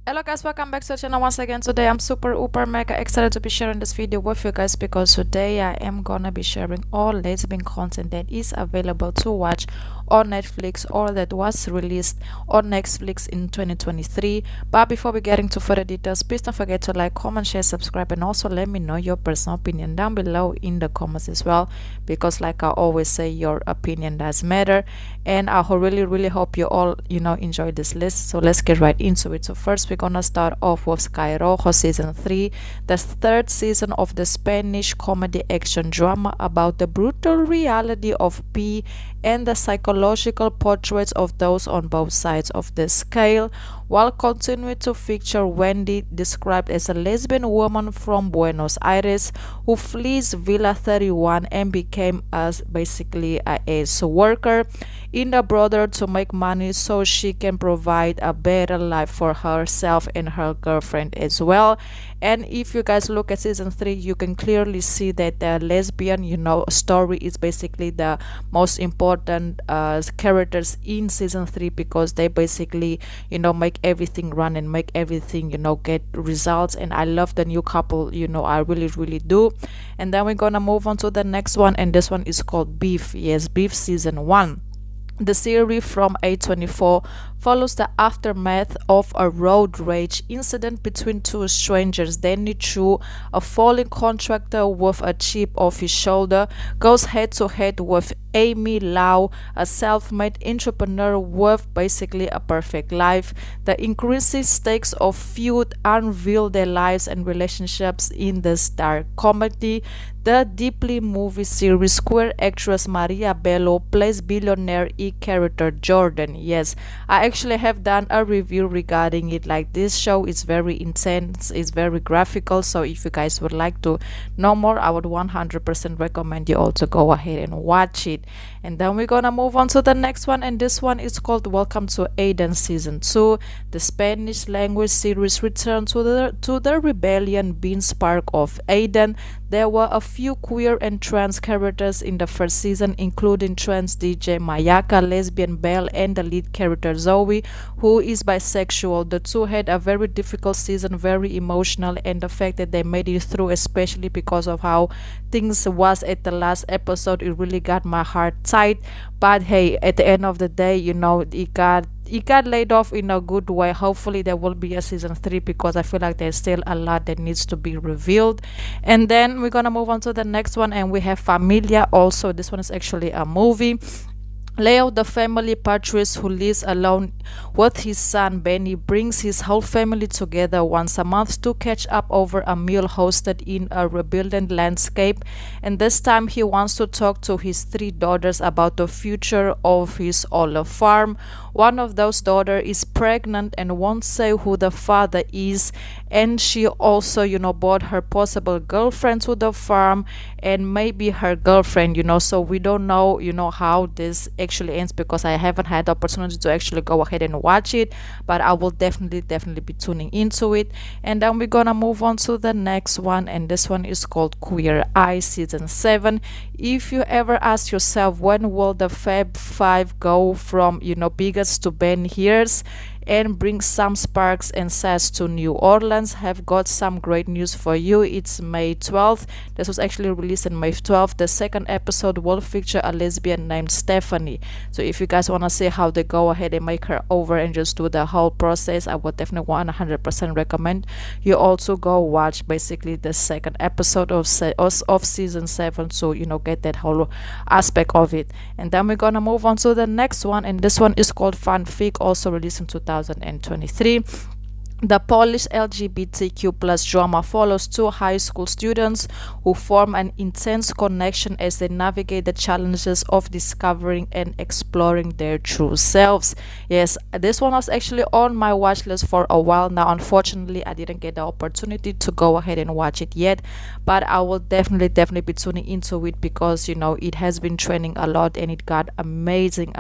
Hello guys, welcome back to the channel once again. Today I'm super mega excited to be sharing this video with you guys because today I am gonna be sharing all lesbian content that is available to watch on Netflix or that was released on Netflix in 2023. But before we get into further details, please don't forget to like, comment, share, subscribe, and also let me know your personal opinion down below in the comments as well, because like I always say, your opinion does matter. And I really hope you all enjoy this list. So let's get right into it. So first we're gonna start off with Skyo season 3, the third season of the Spanish comedy action drama about the brutal reality of P and the psychological portraits of those on both sides of the scale, while continuing to feature Wendy, described as a lesbian woman from Buenos Aires who flees Villa 31 and became basically a worker in the border to make money so she can provide a better life for herself and her girlfriend as well. And if you guys look at season 3, you can clearly see that the lesbian story is basically the most important characters in season 3, because they basically make everything run and make everything get results. And I love the new couple, I really do. And then we're gonna move on to the next one, and this one is called Beef. Yes, Beef season 1. The series from A24 follows the aftermath of a road rage incident between two strangers. Danny Chu, a falling contractor with a chip off his shoulder, goes head to head with Amy Lau, a self-made entrepreneur with basically a perfect life. The increasing stakes of feud unveil their lives and relationships in this dark comedy. The deeply movie series queer actress Maria Bello plays billionaire character Jordan. Yes, I actually have done a review regarding it. Like, this show is very intense, it's very graphical, so if you guys would like to know more, I would 100% recommend you all to go ahead and watch it. And then we're gonna move on to the next one, and this one is called Welcome to Aiden season 2. The Spanish language series returned to the rebellion being spark of Aiden. There were a few queer and trans characters in the first season, including trans DJ Mayaka, lesbian Belle, and the lead character Zoe, who is bisexual. The two had a very difficult season, very emotional, and the fact that they made it through, especially because of how things was at the last episode, it really got my heart tight. But hey, at the end of the day, it got laid off in a good way. Hopefully there will be a season 3, because I feel like there's still a lot that needs to be revealed. And then we're gonna move on to the next one, and we have Familia. Also, this one is actually a movie. Leo, the family patriarch who lives alone with his son Benny, brings his whole family together once a month to catch up over a meal hosted in a rebuilding landscape. And this time he wants to talk to his 3 daughters about the future of his olive farm. One of those daughters is pregnant and won't say who the father is, and she also brought her possible girlfriend to the farm, and maybe her girlfriend, so we don't know how this actually ends, because I haven't had the opportunity to actually go ahead and watch it, but I will definitely be tuning into it. And then we're gonna move on to the next one, and this one is called Queer Eye season 7. If you ever ask yourself, when will the Fab 5 go from biggest to Ben Hears and bring some sparks and sass to New Orleans, have got some great news for you. It's May 12th. This was actually released on May 12th. The second episode will feature a lesbian named Stephanie. So if you guys want to see how they go ahead and make her over and just do the whole process, I would definitely 100% recommend you also go watch basically the second episode of season 7, so get that whole aspect of it. And then we're gonna move on to the next one, and this one is called Fanfic, also released in 2023. The Polish LGBTQ plus drama follows 2 high school students who form an intense connection as they navigate the challenges of discovering and exploring their true selves. Yes, this one was actually on my watch list for a while now. Unfortunately, I didn't get the opportunity to go ahead and watch it yet, but I will definitely be tuning into it, because it has been trending a lot and it got amazing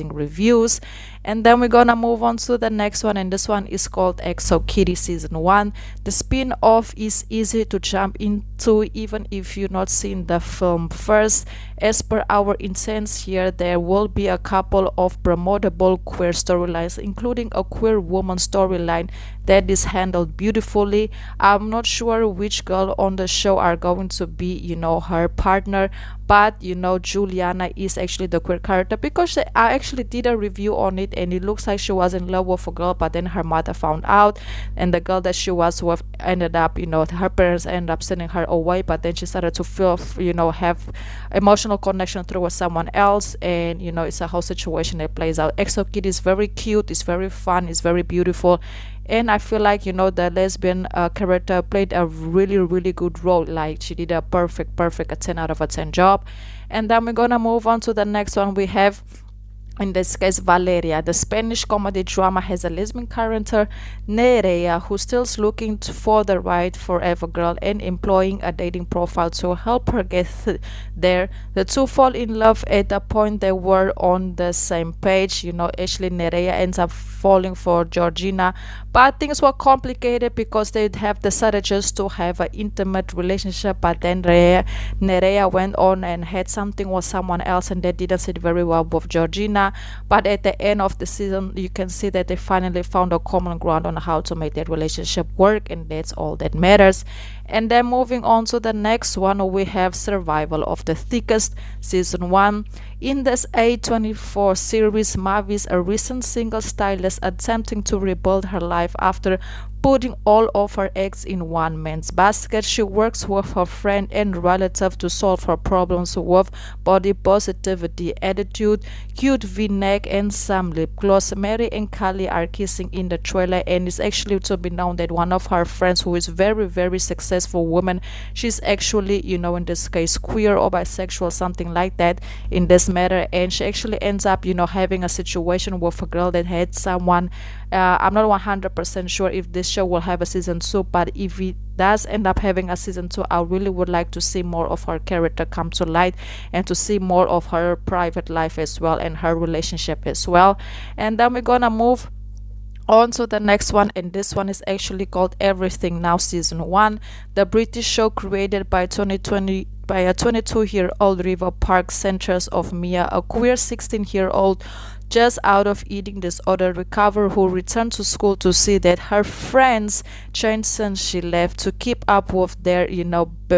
reviews. And then we're gonna move on to the next one, and this one is called EXO Kitty season 1. The spin-off is easy to jump in 2, even if you've not seen the film. First, as per our intents here, there will be a couple of promotable queer storylines, including a queer woman storyline that is handled beautifully. I'm not sure which girl on the show are going to be, her partner, but Juliana is actually the queer character, because I actually did a review on it, and it looks like she was in love with a girl, but then her mother found out, and the girl that she was with ended up, her parents ended up sending her away, but then she started to feel, have emotional connection through with someone else, and it's a whole situation that plays out. EXO Kid is very cute, it's very fun, it's very beautiful, and I feel like the lesbian character played a really really good role. Like, she did a perfect a 10 out of a 10 job. And then we're gonna move on to the next one. We have, in this case, Valeria. The Spanish comedy drama has a lesbian character, Nerea, who still's looking for the right forever girl and employing a dating profile to help her get there. The two fall in love at the point they were on the same page. Actually, Nerea ends up falling for Georgina, but things were complicated because they'd have decided just to have an intimate relationship, but then Nerea went on and had something with someone else, and that didn't sit very well with Georgina. But at the end of the season, you can see that they finally found a common ground on how to make that relationship work, and that's all that matters. And then moving on to the next one, we have Survival of the Thickest, season 1. In this A24 series, Mavi is a recent single stylist attempting to rebuild her life after putting all of her eggs in one man's basket. She works with her friend and relative to solve her problems with body positivity, attitude, cute v-neck, and some lip gloss. Mary and Kali are kissing in the trailer, and it's actually to be known that one of her friends, who is very successful woman, she's actually, in this case, queer or bisexual, something like that in this matter, and she actually ends up, having a situation with a girl that had someone. I'm not 100% sure if this show will have a season 2, but if it does end up having a season 2, I really would like to see more of her character come to light, and to see more of her private life as well, and her relationship as well. And then we're gonna move on to the next one, and this one is actually called Everything Now, season 1. The British show created by a 22-year-old River Park centers of Mia, a queer 16-year-old just out of eating disorder recover, who returned to school to see that her friends changed since she left. To keep up with their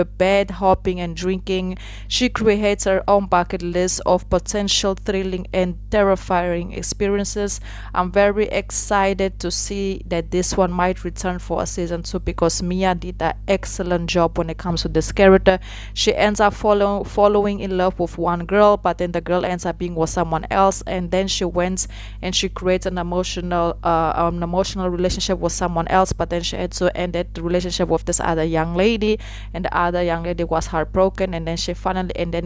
bed hopping and drinking, she creates her own bucket list of potential thrilling and terrifying experiences. I'm very excited to see that this one might return for a season 2, because Mia did an excellent job when it comes to this character. She ends up following in love with one girl, but then the girl ends up being with someone else, and then she went and she creates an emotional relationship with someone else, but then she had to end the relationship with this other young lady, and the other young lady was heartbroken, and then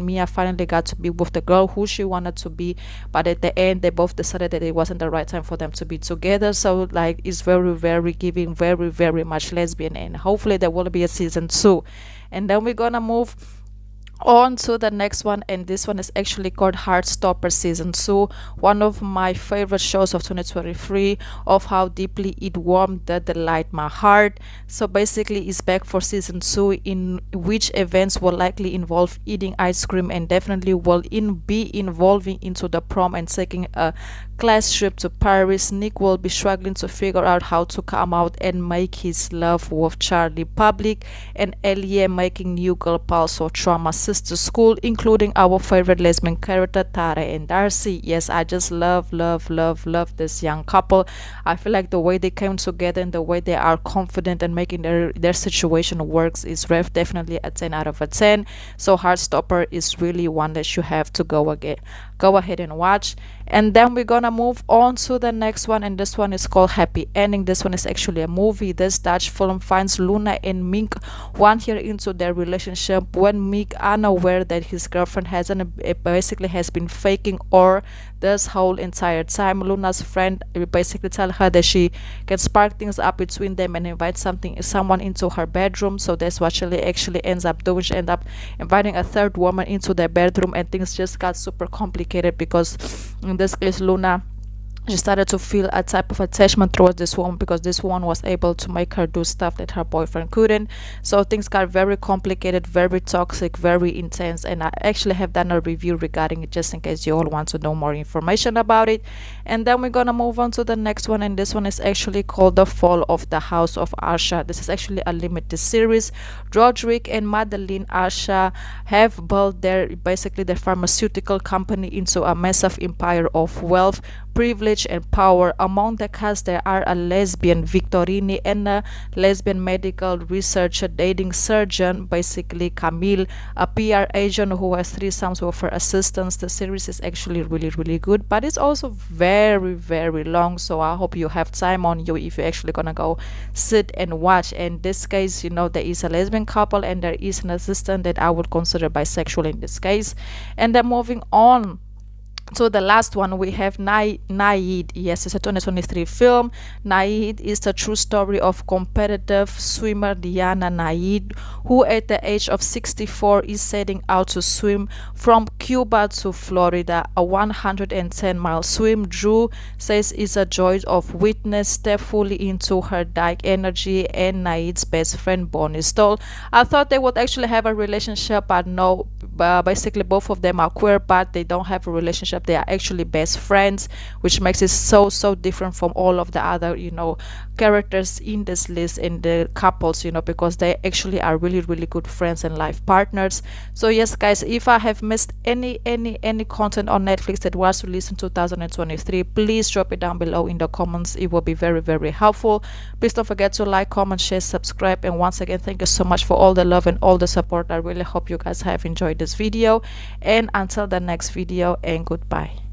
Mia finally got to be with the girl who she wanted to be, but at the end they both decided that it wasn't the right time for them to be together. So like, it's very giving, very much lesbian, and hopefully there will be a season 2. And then we're gonna move on to the next one, and this one is actually called Heartstopper season 2, one of my favorite shows of 2023, of how deeply it warmed the delight my heart. So basically, it's back for season 2, in which events will likely involve eating ice cream, and definitely will be involving into the prom and taking a class trip to Paris. Nick will be struggling to figure out how to come out and make his love with Charlie public, and Elie making new girl pals or trauma sister school, including our favorite lesbian character Tara and Darcy. Yes, I just love this young couple. I feel like the way they came together and the way they are confident and making their situation works is definitely a 10 out of a 10. So Heartstopper is really one that you have to go ahead and watch. And then we're gonna move on to the next one, and this one is called Happy Ending. This one is actually a movie. This Dutch film finds Luna and Mink 1 year into their relationship, when Mink, unaware that his girlfriend has been faking or this whole entire time. Luna's friend basically tell her that she can spark things up between them and invite someone into her bedroom. So that's what she actually ends up doing. She ends up inviting a third woman into their bedroom, and things just got super complicated, because in this case Luna she started to feel a type of attachment towards this woman because this woman was able to make her do stuff that her boyfriend couldn't. So things got very complicated, very toxic, very intense, and I actually have done a review regarding it just in case you all want to know more information about it. And then we're gonna move on to the next one, and this one is actually called The Fall of the House of Asha. This is actually a limited series. Roderick and Madeline Asha have built their pharmaceutical company into a massive empire of wealth, privilege, and power. Among the cast there are a lesbian Victorine and a lesbian medical researcher dating surgeon, basically Camille, a PR agent who has three sons with her assistants. The series is actually really good, but it's also very long, so I hope you have time on you if you're actually gonna go sit and watch. In this case, you know, there is a lesbian couple and there is an assistant that I would consider bisexual in this case. And then moving on so the last one, we have Naid. Yes, it's a 2023 film. Naid is the true story of competitive swimmer Diana Naid, who at the age of 64 is setting out to swim from Cuba to Florida, a 110-mile swim. Drew says is a joy of witness, step fully into her dark energy, and Naid's best friend Bonnie Stoll. I thought they would actually have a relationship, but no, basically both of them are queer, but they don't have a relationship. They are actually best friends, which makes it so different from all of the other, you know, characters in this list and the couples, you know, because they actually are really good friends and life partners. So yes guys, if I have missed any content on Netflix that was released in 2023, please drop it down below in the comments. It will be very helpful. Please don't forget to like, comment, share, subscribe, and once again, thank you so much for all the love and all the support. I really hope you guys have enjoyed this video, and until the next video, and goodbye.